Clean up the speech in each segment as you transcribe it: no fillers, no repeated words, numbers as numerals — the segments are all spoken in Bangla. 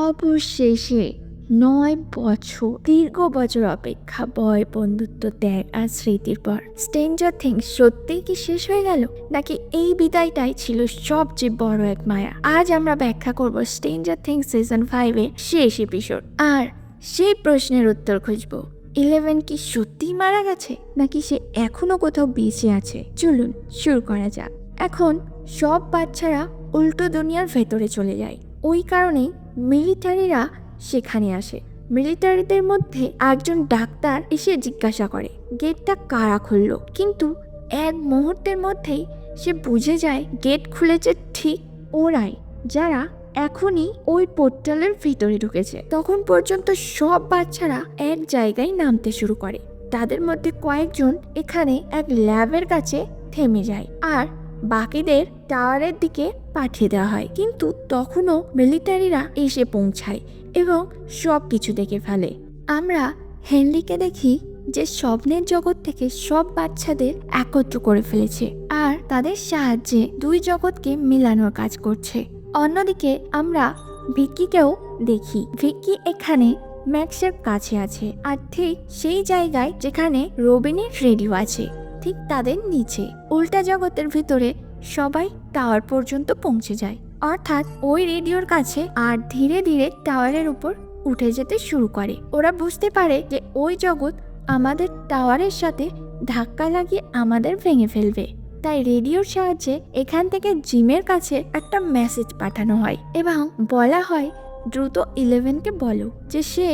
অবশেষে ৯ বছর, দীর্ঘ বছর অপেক্ষা, ভয়, বন্ধুত্ব, ত্যাগ আর স্মৃতির পর স্ট্রেঞ্জার থিংস সত্যিই কি শেষ হয়ে গেল, নাকি এই বিদায়টাই ছিল সবচেয়ে বড় এক মায়া? আজ আমরা ব্যাখ্যা করব স্ট্রেঞ্জার থিংস সিজন 5 এর শেষ এপিসোড, আর সেই প্রশ্নের উত্তর খুঁজব। 11 কি সত্যিই মারা গেছে, নাকি সে এখনো কোথাও বেঁচে আছে? চলুন শুরু করা যাক। এখন সব বাচ্চারা উল্টো দুনিয়ার ভেতরে চলে যায়। ওই কারণেই মিলিটারিরা সেখানে আসে। মিলিটারিদের মধ্যে একজন ডাক্তার এসে জিজ্ঞাসা করে গেটটা কারা খুললো, কিন্তু এক মুহূর্তের মধ্যেই সে বুঝে যায় গেট খুলেছে ঠিক ওরাই, যারা এখনই ওই পোর্টালের ভিতরে ঢুকেছে। তখন পর্যন্ত সব বাচ্চারা এক জায়গায় নামতে শুরু করে। তাদের মধ্যে কয়েকজন এখানে এক ল্যাবের কাছে থেমে যায়, আর বাকিদের টাওয়ারের দিকে পাঠিয়ে দেওয়া হয়। কিন্তু তখনও মিলিটারিরা এসে পৌঁছায় এবং সব কিছু দেখে ফেলে। আমরা হেনরিকে দেখি যে স্বপ্নের জগৎ থেকে সব বাচ্চাদের একত্র করে ফেলেছে আর তাদের সাহায্যে দুই জগৎকে মিলানোর কাজ করছে। অন্যদিকে আমরা ভিক্কিকেও দেখি। ভিক্কি এখানে ম্যাক্সের কাছে আছে, আর ঠিক সেই জায়গায় যেখানে রবিনের রেডিও আছে, ঠিক তাদের নিচে উল্টা জগতের ভিতরে সবাই টাওয়ার পর্যন্ত পৌঁছে যায়, অর্থাৎ ওই রেডিওর কাছে, আর ধীরে ধীরে টাওয়ারের উপর উঠে যেতে শুরু করে। ওরা বুঝতে পারে যে ওই জগৎ আমাদের টাওয়ারের সাথে ধাক্কা লাগিয়ে আমাদের ভেঙে ফেলবে। তাই রেডিওর সাহায্যে এখান থেকে জিমের কাছে একটা মেসেজ পাঠানো হয় এবং বলা হয় দ্রুত 11কে বলো যে সে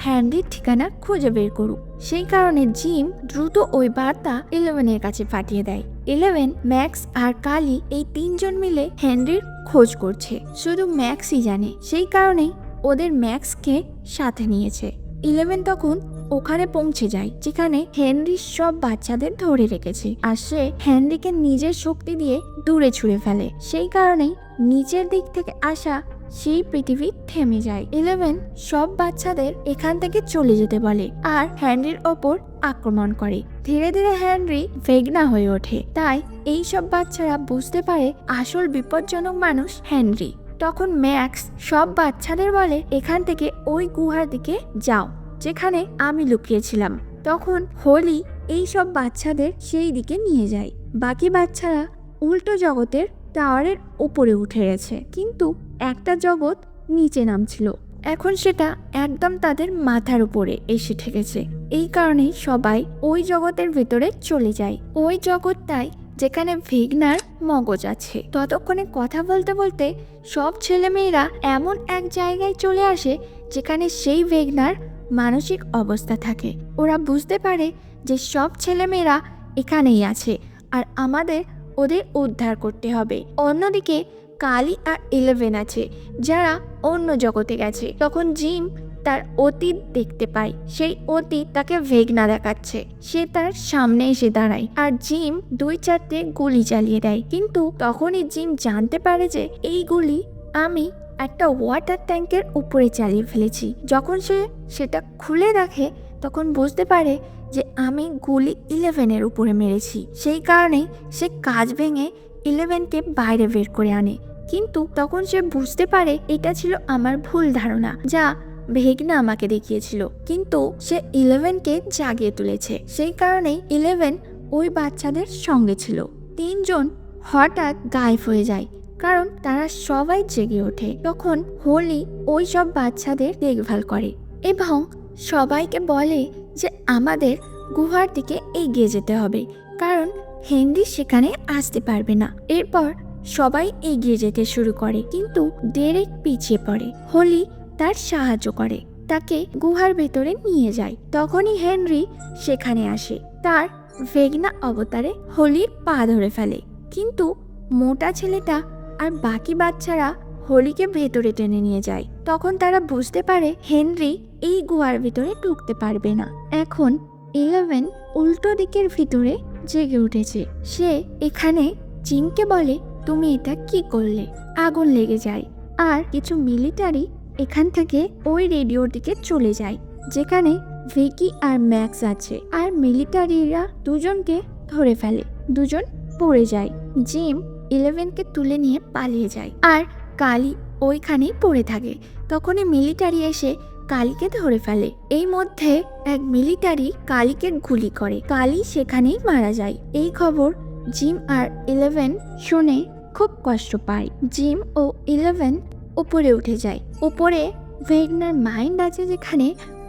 হ্যান্ডির ঠিকানা খুঁজে বের করুক। সেই কারণে জিম দ্রুত ওই বার্তা 11-এর কাছে পাঠিয়ে দেয়। 11, ম্যাক্স আর কালি এই তিনজন মিলে হ্যান্ডির খোঁজ করছে। শুধু ম্যাক্সই জানে, সেই কারণেই ওদের ম্যাক্সকে সাথে নিয়েছে। 11 তখন ওখানে পৌঁছে যায় যেখানে হেনরি সব বাচ্চাদের ধরে রেখেছে, আর সে হেনরিকে নিজের শক্তি দিয়ে দূরে ছুঁড়ে ফেলে। সেই কারণেই নিচের দিক থেকে আসা সেই পৃথিবী থেমে যায়। 11 সব বাচ্চাদের এখান থেকে চলে যেতে বলে আর হেনরির ওপর আক্রমণ করে। ধীরে ধীরে হেনরি ভেগনা হয়ে ওঠে, তাই এই সব বাচ্চারা বুঝতে পারে আসল বিপজ্জনক মানুষ হেনরি। তখন ম্যাক্স সব বাচ্চাদের বলে এখান থেকে ওই গুহার দিকে যাও যেখানে আমি লুকিয়েছিলাম। তখন হোলি এই সব বাচ্চাদের সেই দিকে নিয়ে যায়। বাকি বাচ্চারা উল্টো জগতের টাওয়ারের উপরে উঠে গেছে, কিন্তু একটা জগৎ নিচে নামছিল। এখন সেটা একদম তাদের মাথার উপরে এসে ঠেকেছে। এই কারণেই সবাই ওই জগতের ভেতরে চলে যায়। ওই জগৎটাই যেখানে ভেগনার মগজ আছে। ততক্ষণে কথা বলতে বলতে সব ছেলেমেয়েরা এমন এক জায়গায় চলে আসে যেখানে সেই ভেগনার মানসিক অবস্থা থাকে। ওরা বুঝতে পারে যে সব ছেলেমেয়েরা এখানেই আছে আর আমাদের ওদের উদ্ধার করতে হবে। অন্যদিকে কালি আর 11 আছে যারা অন্য জগতে গেছে। তখন জিম তার অতীত দেখতে পায়। সেই অতীত তাকে ভেগনা দেখাচ্ছে। সে তার সামনে এসে দাঁড়ায় আর জিম 2-4টে গুলি চালিয়ে দেয়। কিন্তু তখনই জিম জানতে পারে যে এই গুলি আমি একটা ওয়াটার ট্যাঙ্কের উপরে চালিয়ে ফেলেছি। যখন সে সেটা খুলে রাখে তখন বুঝতে পারে যে আমি গুলি 11-এর উপরে মেরেছি। সেই কারণেই সে কাঁচ ভেঙে 11কে বাইরে বের করে আনে। কিন্তু তখন সে বুঝতে পারে এটা ছিল আমার ভুল ধারণা, যা ভেগনা আমাকে দেখিয়েছিল। কিন্তু সে 11কে জাগিয়ে তুলেছে। সেই কারণেই 11 ওই বাচ্চাদের সঙ্গে ছিল। 3জন হঠাৎ গায়েব হয়ে যায় কারণ তারা সবাই জেগে ওঠে। তখন হোলি ওই সব বাচ্চাদের দেখভাল করে এবং সবাইকে বলে যে আমাদের গুহার দিকে এগিয়ে যেতে হবে, কারণ হেনরি সেখানে আসতে পারবে না। এরপর সবাই এগিয়ে যেতে শুরু করে, কিন্তু ডেরেক পিছিয়ে পড়ে। হোলি তার সাহায্য করে, তাকে গুহার ভেতরে নিয়ে যায়। তখনই হেনরি সেখানে আসে। তার ভেগনা অবতারে হোলির পা ধরে ফেলে, কিন্তু মোটা ছেলেটা আর বাকি বাচ্চারা হোলিকে ভেতরে টেনে নিয়ে যায়। তখন তারা বুঝতে পারে হেনরি এই গুহার ভিতরে ঢুকতে পারবে না। এখন 11 উল্টো দিকের ভিতরে জেগে উঠেছে। সে এখানে জিমকে বলে তুমি এটা কি করলে? আগুন লেগে যায় আর কিছু মিলিটারি এখান থেকে ওই রেডিওর দিকে চলে যায় যেখানে ভিকি আর ম্যাক্স আছে, আর মিলিটারিরা দুজনকে ধরে ফেলে। দুজন পড়ে যায়। জিম 11কে তুলে নিয়ে পালিয়ে যায় আর কালি ওইখানেই পড়ে থাকে। তখনই মিলিটারি এসে কালীকে ধরে ফেলে। এই মধ্যে এক মিলিটারি কালীকে গুলি করে, কালী সেখানেই মারা যায়। এই খবর জিম আর 11 শুনে খুব কষ্ট পায়। জিম ও 11 উপরে উঠে যায়। উপরে ভেগনার মাইন্ড আছে, যেখানে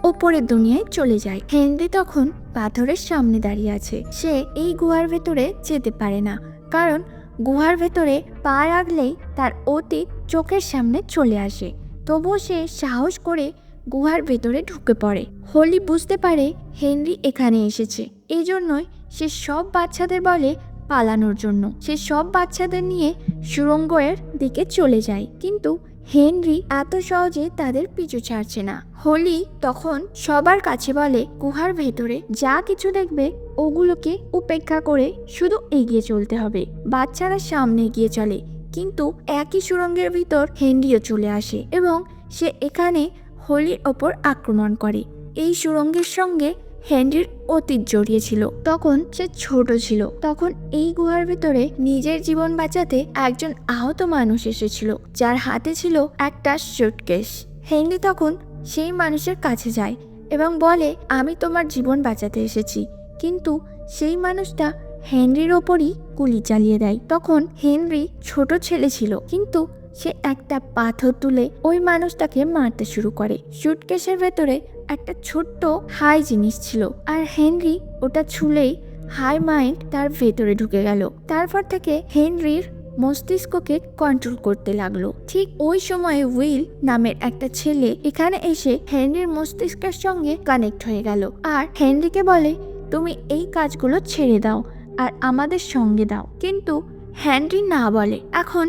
ওপরে দুনিয়ায় চলে যায়। হেনরি তখন পাথরের সামনে দাঁড়িয়ে আছে। সে এই গুহার ভেতরে যেতে পারে না, কারণ গুহার ভেতরে পা রাখলেই তার অতীত চোখের সামনে চলে আসে। তবুও সে সাহস করে গুহার ভেতরে ঢুকে পড়ে। হোলি বুঝতে পারে হেনরি এখানে এসেছে, এই জন্যই সে সব বাচ্চাদের বলে পালানোর জন্য। সে সব বাচ্চাদের নিয়ে সুড়ঙ্গের দিকে চলে যায়, কিন্তু হেনরি এত সহজে তাদের পিছু ছাড়ছে না। হোলি তখন সবার কাছে বলে গুহার ভেতরে যা কিছু দেখবে ওগুলোকে উপেক্ষা করে শুধু এগিয়ে চলতে হবে। বাচ্চারা সামনে এগিয়ে চলে, কিন্তু একই সুড়ঙ্গের ভিতর হেনরিও চলে আসে এবং সে এখানে হোলির ওপর আক্রমণ করে। এই সুড়ঙ্গের সঙ্গে হেনরির অতীত জড়িয়ে ছিল। তখন সে ছোট ছিল। তখন এই গুহার ভিতরে নিজের জীবন বাঁচাতে একজন আহত মানুষ এসেছিল, যার হাতে ছিল একটা সুটকেস। হেনরি তখন সেই মানুষের কাছে যায় এবং বলে, আমি তোমার জীবন বাঁচাতে এসেছি। কিন্তু সেই মানুষটা হেনরির ওপরই গুলি চালিয়ে দেয়। তখন হেনরি ছোট ছেলে ছিল, কিন্তু সে একটা পাথর তুলে ওই মানুষটাকে মারতে শুরু করে। সুটকেসের ভেতরে একটা ছোট্ট হাই জিনিস ছিল, আর হেনরি ওটা ছুলেই হাই মাইন্ড তার ভেতরে ঢুকে গেল। তারপর থেকে হেনরির মস্তিষ্ককে কন্ট্রোল করতে লাগলো। ঠিক ওই সময়ে উইল নামের একটা ছেলে এখানে এসে হেনরির মস্তিষ্কের সঙ্গে কানেক্ট হয়ে গেল, আর হেনরিকে বলে, তুমি এই কাজগুলো ছেড়ে দাও আর আমাদের সঙ্গে দাও। কিন্তু হেনরি না বলে। এখন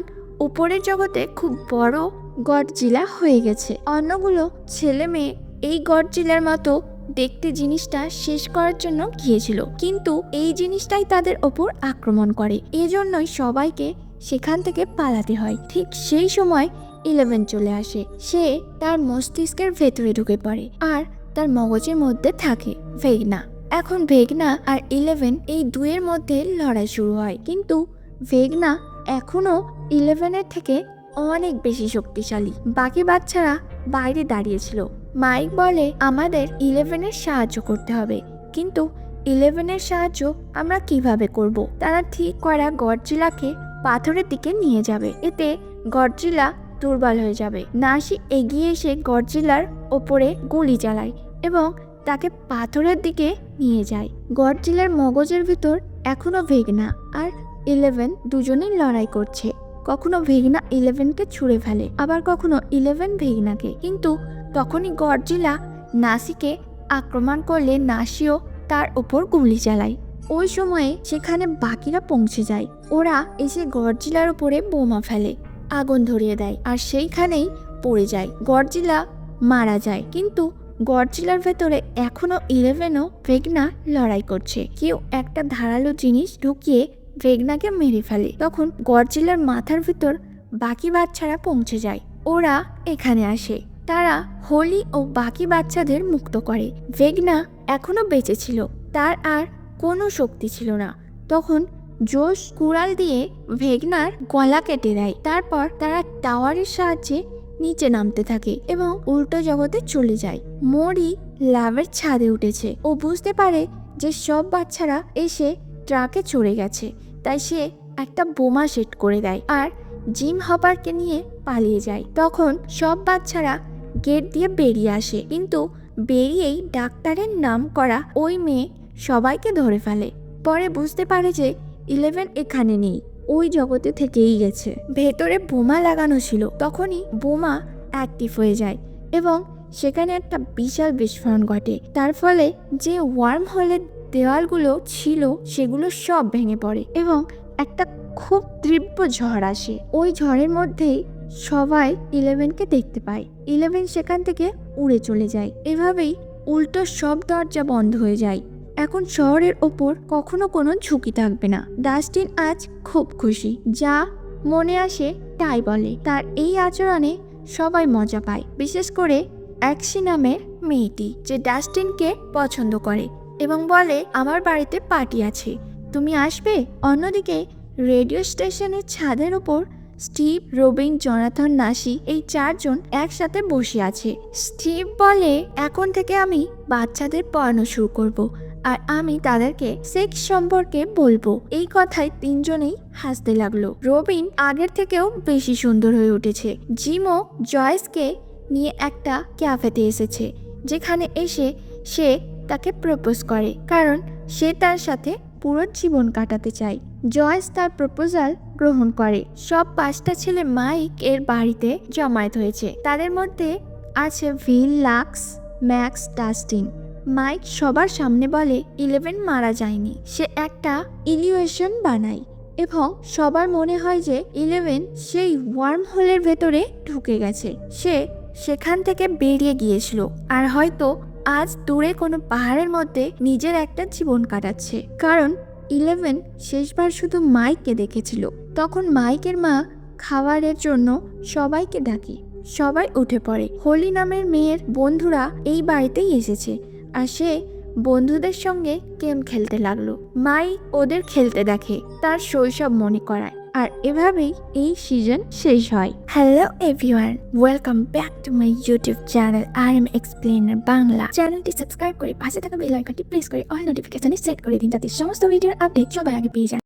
উপরের জগতে খুব বড় গডজিলা হয়ে গেছে। অন্যগুলো ছেলে মেয়ে এই গডজিলার মতো দেখতে জিনিসটা শেষ করার জন্য গিয়েছিল, কিন্তু এই জিনিসটাই তাদের ওপর আক্রমণ করে। এজন্যই সবাইকে সেখান থেকে পালাতে হয়। ঠিক সেই সময় 11 চলে আসে। সে তার মস্তিষ্কের ভেতরে ঢুকে পড়ে আর তার মগজের মধ্যে থাকে ভেগনা। এখন ভেগনা আর 11 এই দুয়ের মধ্যে লড়াই শুরু হয়, কিন্তু ভেগনা এখনো 11-এর থেকে অনেক বেশি শক্তিশালী। বাকি বাচ্চারা বাইরে দাঁড়িয়েছিল। মাইক বলে, আমাদের 11-এর সাহায্য করতে হবে, কিন্তু 11-এর সাহায্য আমরা কিভাবে করব? তারা ঠিক করা গডজিলাকে পাথরের দিকে নিয়ে যাবে, এতে গডজিলা দুর্বল হয়ে যাবে। নাসি এগিয়ে এসে গডজিলার ওপরে গুলি চালায় এবং তাকে পাথরের দিকে নিয়ে যায়। গডজিলার মগজের ভিতর এখনো ভেগনা আর 11 দুজনেই লড়াই করছে। কখনো ভেগনা 11কে ছুঁড়ে ফেলে, আবার কখনো 11 ভেগনাকে। কিন্তু তখনই গডজিলা নাসিকে আক্রমণ করলে নাসিও তার উপর গুলি চালায়। ওই সময়ে সেখানে বাকিরা পৌঁছে যায়। ওরা এসে গডজিলার উপরে বোমা ফেলে, আগুন ধরিয়ে দেয়, আর সেইখানেই পড়ে যায়। গডজিলা মারা যায়, কিন্তু গডজিলার ভেতরে এখনো 11ও ভেগনা লড়াই করছে। কেউ একটা ধারালো জিনিস ঢুকিয়ে ভেগনাকে মেরে ফেলে। তখন গডজিলার মাথার ভিতর বাকি বাচ্চারা পৌঁছে যায়। ওরা এখানে আসে। তারা হোলি ও বাকি বাচ্চাদের মুক্ত করে। ভেগনা এখনো বেঁচে ছিল, তার আর কোনো শক্তি ছিল না। তখন জোশ কুড়াল দিয়ে ভেগনার গলা কেটে দেয়। তারপর তারা টাওয়ারের সাহায্যে নিচে নামতে থাকে এবং উল্টো জগতে চলে যায়। মরি ল্যাবের ছাদে উঠেছে। ও বুঝতে পারে যে সব বাচ্চারা এসে ট্রাকে চড়ে গেছে, তাই সে একটা বোমা সেট করে দেয় আর জিম হপারকে নিয়ে পালিয়ে যায়। তখন সব বাচ্চারা গেট দিয়ে বেরিয়ে আসে, কিন্তু বেরিয়েই ডাক্তারের নাম করা ওই মেয়ে সবাইকে ধরে ফেলে। পরে বুঝতে পারে যে 11 এখানে নেই, ওই জগতে থেকেই গেছে। ভেতরে বোমা লাগানো ছিল। তখনই বোমা অ্যাক্টিভ হয়ে যায় এবং সেখানে একটা বিশাল বিস্ফোরণ ঘটে। তার ফলে যে ওয়ার্ম হোলের দেওয়ালগুলো ছিল সেগুলো সব ভেঙে পড়ে এবং একটা খুব তীব্র ঝড় আসে। ওই ঝড়ের মধ্যেই সবাই 11কে দেখতে পায়। 11 সেখান থেকে উড়ে চলে যায়। এভাবেই উল্টো সব দরজা বন্ধ হয়ে যায়। এখন শহরের ওপর কখনো কোনো ঝুঁকি থাকবে না। ডাস্টিন আজ খুব খুশি, যা মনে আসে তাই বলে। তার এই আচরণে সবাই মজা পায়, বিশেষ করে অ্যাক্সি নামের মেয়েটি, যে ডাস্টিনকে পছন্দ করে এবং বলে, আমার বাড়িতে পার্টি আছে, তুমি আসবে? অন্যদিকে রেডিও স্টেশনের ছাদের ওপর স্টিভ, রবিন, জনাথন, নাসি এই 4 জন একসাথে বসে আছে। স্টিভ বলে, এখন থেকে আমি বাচ্চাদের পড়ানো শুরু করব, আর আমি তাদেরকে সেক্স সম্পর্কে বলবো। এই কথায় 3 জনেই হাসতে লাগলো। রবিন আগের থেকেও বেশি সুন্দর হয়ে উঠেছে। জিমও জয়েসকে নিয়ে একটা ক্যাফেতে এসেছে, যেখানে এসে সে তাকে প্রপোজ করে, কারণ সে তার সাথে পুরো জীবন কাটাতে চায়। জয়েস তার প্রপোজাল গ্রহণ করে। সব 5টা ছেলে মাইক এর বাড়িতে জমায়েত হয়েছে। তাদের মধ্যে আছে ভিল, লাক্স, ম্যাক্স, ডাস্টিন। মাইক সবার সামনে বলে 11 মারা যায়নি। সে একটা ইলিউশন বানায় এবং সবার মনে হয় যে 11 সেই ওয়ার্ম হোলের ভেতরে ঢুকে গেছে। সে সেখান থেকে বেরিয়ে গিয়েছিল আর হয়তো আজ দূরে কোনো পাহাড়ের মধ্যে নিজের একটা জীবন কাটাচ্ছে। কারণ 11 শেষবার শুধু মাইককে দেখেছিল। তখন মাইকের মা খাবারের জন্য সবাইকে ডাকে। সবাই উঠে পড়ে। হোলি নামের মেয়ের বন্ধুরা এই বাড়িতেই এসেছে, আর সে বন্ধুদের সঙ্গে গেম খেলতে লাগলো। মাই ওদের খেলতে দেখে, তার শৈশব মনে করায়, আর এভাবেই এই সিজন শেষ হয়। Hello everyone, welcome back to my YouTube channel RM explainer Bangla. চ্যানেলটি সাবস্ক্রাইব করে পাশে থাকা বেল আইকনটি প্রেস করে অল নোটিফিকেশনে সেট করে দিন, যাতে সমস্ত ভিডিওর আপডেট সবার আগে পেয়ে যান।